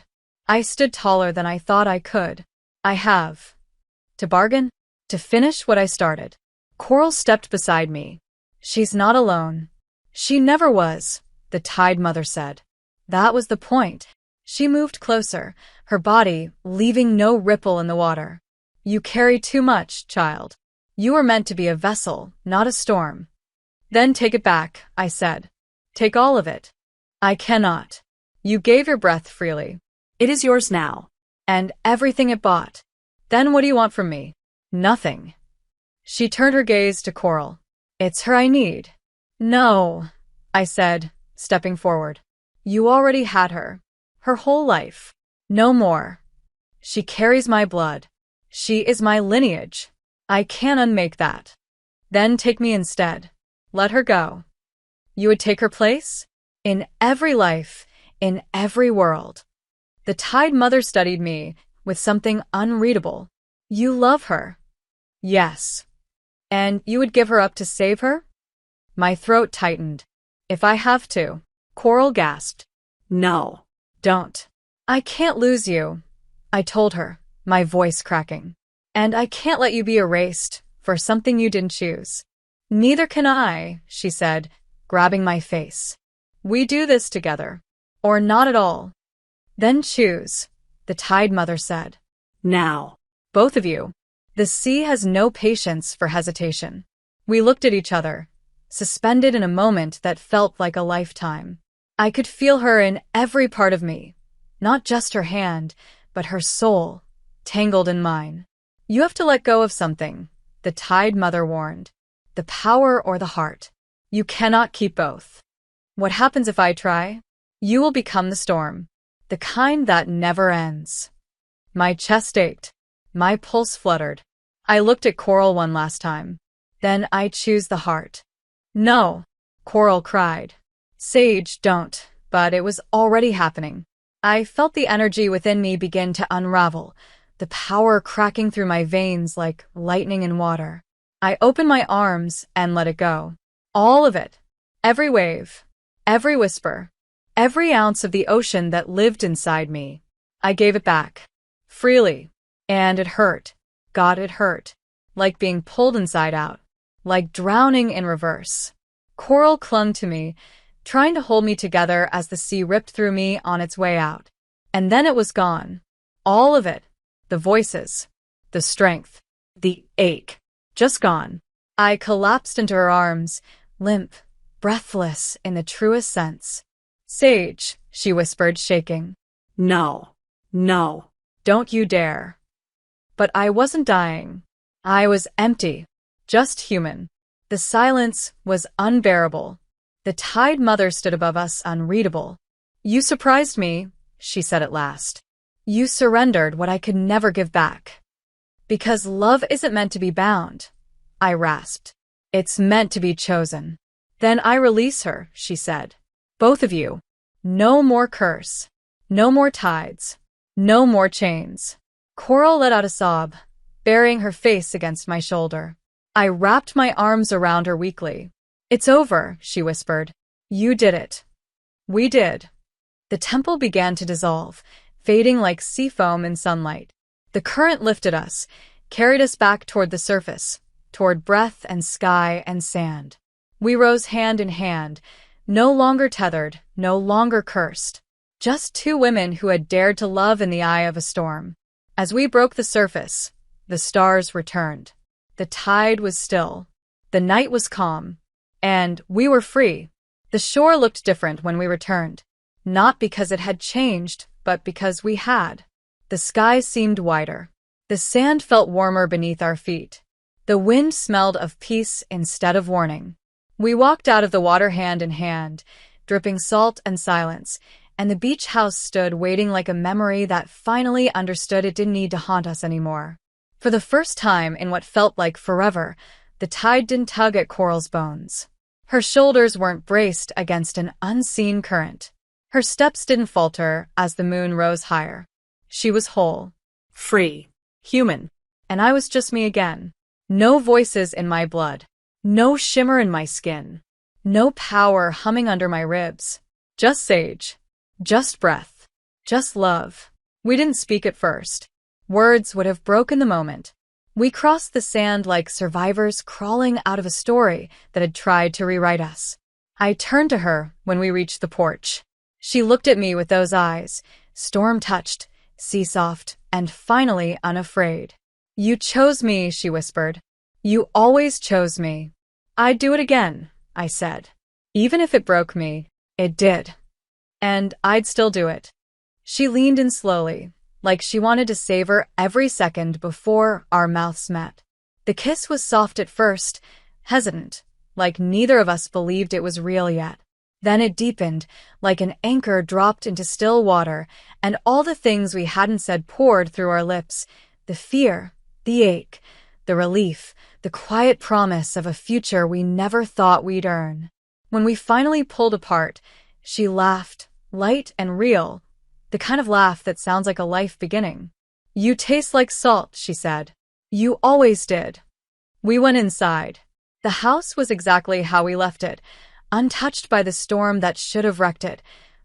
I stood taller than I thought I could. "I have. To bargain? To finish what I started." Coral stepped beside me. "She's not alone." "She never was," the Tide Mother said. That was the point. She moved closer, her body leaving no ripple in the water. "You carry too much, child. You were meant to be a vessel, not a storm." "Then take it back," I said. "Take all of it." "I cannot. You gave your breath freely." It is yours now. "And everything it bought. Then what do you want from me?" "Nothing." She turned her gaze to Coral. "It's her I need." "No," I said, stepping forward. "You already had her. Her whole life. No more. She carries my blood. She is my lineage. I can't unmake that." "Then take me instead." "Let her go." "You would take her place?" "In every life, in every world." The Tide Mother studied me with something unreadable. "You love her." "Yes." "And you would give her up to save her?" My throat tightened. "If I have to." Coral gasped. No. "Don't." "I can't lose you," I told her, my voice cracking. "And I can't let you be erased for something you didn't choose." "Neither can I," she said, grabbing my face. "We do this together. Or not at all." "Then choose," the Tide Mother said. Now. "Both of you." The sea has no patience for hesitation. We looked at each other, suspended in a moment that felt like a lifetime. I could feel her in every part of me, not just her hand, but her soul, tangled in mine. "You have to let go of something," the Tide Mother warned. "The power or the heart. You cannot keep both." "What happens if I try?" "You will become the storm. The kind that never ends." My chest ached. My pulse fluttered. I looked at Coral one last time. "Then I choose the heart." "No," Coral cried. "Sage, don't." But it was already happening. I felt the energy within me begin to unravel, the power cracking through my veins like lightning in water. I opened my arms and let it go. All of it. Every wave. Every whisper. Every ounce of the ocean that lived inside me. I gave it back. Freely. And it hurt. God, it hurt. Like being pulled inside out. Like drowning in reverse. Coral clung to me, trying to hold me together as the sea ripped through me on its way out. And then it was gone. All of it. The voices. The strength. The ache. Just gone. I collapsed into her arms, limp, breathless in the truest sense. "Sage," she whispered, shaking. No. No. "Don't you dare." But I wasn't dying. I was empty. Just human. The silence was unbearable. The Tide Mother stood above us, unreadable. "You surprised me," she said at last. "You surrendered what I could never give back." "Because love isn't meant to be bound," I rasped. "It's meant to be chosen." "Then I release her," she said. "Both of you. No more curse. No more tides. No more chains." Coral let out a sob, burying her face against my shoulder. I wrapped my arms around her weakly. "It's over," she whispered. "You did it." We did. The temple began to dissolve, fading like sea foam in sunlight. The current lifted us, carried us back toward the surface, toward breath and sky and sand. We rose hand in hand, no longer tethered, no longer cursed. Just two women who had dared to love in the eye of a storm. As we broke the surface, the stars returned. The tide was still. The night was calm. And we were free. The shore looked different when we returned. Not because it had changed, but because we had. The sky seemed wider. The sand felt warmer beneath our feet. The wind smelled of peace instead of warning. We walked out of the water hand in hand, dripping salt and silence, and the beach house stood waiting like a memory that finally understood it didn't need to haunt us anymore. For the first time in what felt like forever, the tide didn't tug at Coral's bones. Her shoulders weren't braced against an unseen current. Her steps didn't falter as the moon rose higher. She was whole, Free. Human. and I was just me again. No voices in my blood. No shimmer in my skin. No power humming under my ribs. Just sage. Just breath. Just love. We didn't speak at first. Words would have broken the moment. We crossed the sand like survivors crawling out of a story that had tried to rewrite us. I turned to her when we reached the porch. She looked at me with those eyes, storm-touched, sea-soft, and finally unafraid. "You chose me," she whispered. "You always chose me." "I'd do it again," I said. "Even if it broke me, it did. And I'd still do it." She leaned in slowly, like she wanted to savor every second before our mouths met. The kiss was soft at first, hesitant, like neither of us believed it was real yet. Then it deepened, like an anchor dropped into still water, and all the things we hadn't said poured through our lips. The fear, the ache, the relief, the quiet promise of a future we never thought we'd earn. When we finally pulled apart, she laughed, light and real, the kind of laugh that sounds like a life beginning. "You taste like salt," she said. "You always did." We went inside. The house was exactly how we left it, untouched by the storm that should have wrecked it,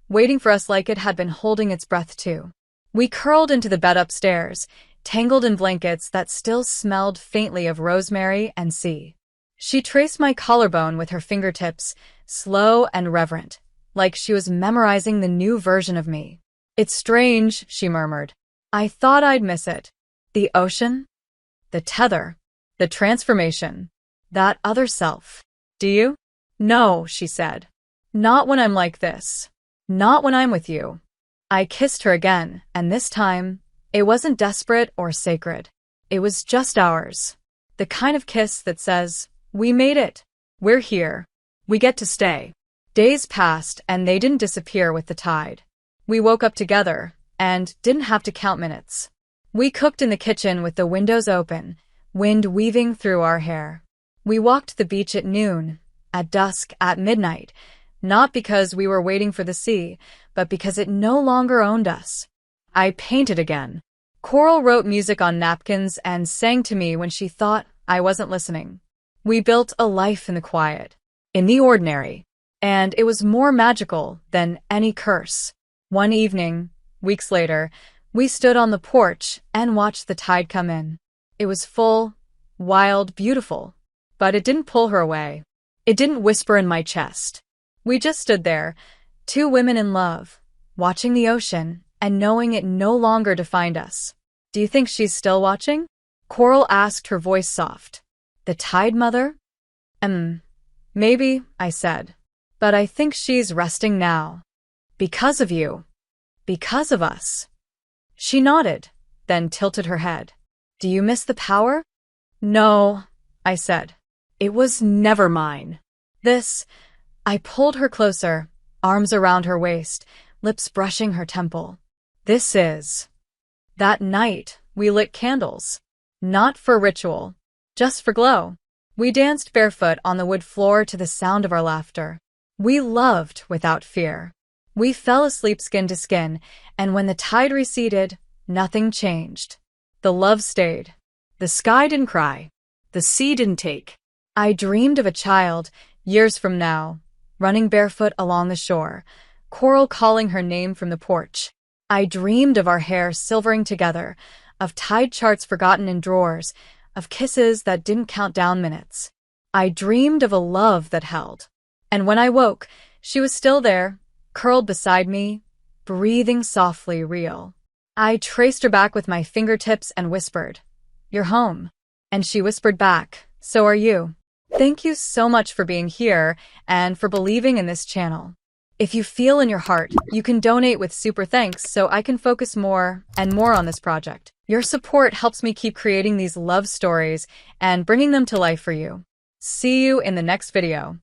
waiting for us like it had been holding its breath too. We curled into the bed upstairs, tangled in blankets that still smelled faintly of rosemary and sea. She traced my collarbone with her fingertips, slow and reverent, like she was memorizing the new version of me. "It's strange," she murmured. "I thought I'd miss it. The ocean, the tether, the transformation, that other self. Do you?" "No," she said. "Not when I'm like this. Not when I'm with you." I kissed her again, and this time, it wasn't desperate or sacred. It was just ours. The kind of kiss that says, "We made it. We're here. We get to stay." Days passed, and they didn't disappear with the tide. We woke up together, and didn't have to count minutes. We cooked in the kitchen with the windows open, wind weaving through our hair. We walked the beach at noon, at dusk, at midnight, not because we were waiting for the sea, but because it no longer owned us. I painted again. Coral wrote music on napkins and sang to me when she thought I wasn't listening. We built a life in the quiet, in the ordinary, and it was more magical than any curse. One evening, weeks later, we stood on the porch and watched the tide come in. It was full, wild, beautiful, but it didn't pull her away. It didn't whisper in my chest. We just stood there, two women in love, watching the ocean and knowing it no longer defined us. "Do you think she's still watching?" Coral asked, her voice soft. "The tide mother?" Maybe," I said. "But I think she's resting now. Because of you. Because of us." She nodded, then tilted her head. "Do you miss the power?" "No," I said. "It was never mine." I pulled her closer, arms around her waist, lips brushing her temple. "This is." That night, we lit candles. Not for ritual, just for glow. We danced barefoot on the wood floor to the sound of our laughter. We loved without fear. We fell asleep skin to skin, and when the tide receded, nothing changed. The love stayed. The sky didn't cry. The sea didn't take. I dreamed of a child, years from now, running barefoot along the shore, Coral calling her name from the porch. I dreamed of our hair silvering together, of tide charts forgotten in drawers, of kisses that didn't count down minutes. I dreamed of a love that held. And when I woke, she was still there, curled beside me, breathing softly, real. I traced her back with my fingertips and whispered, "You're home." And she whispered back, "So are you." Thank you so much for being here and for believing in this channel. If you feel in your heart, you can donate with super thanks so I can focus more and more on this project. Your support helps me keep creating these love stories and bringing them to life for you. See you in the next video.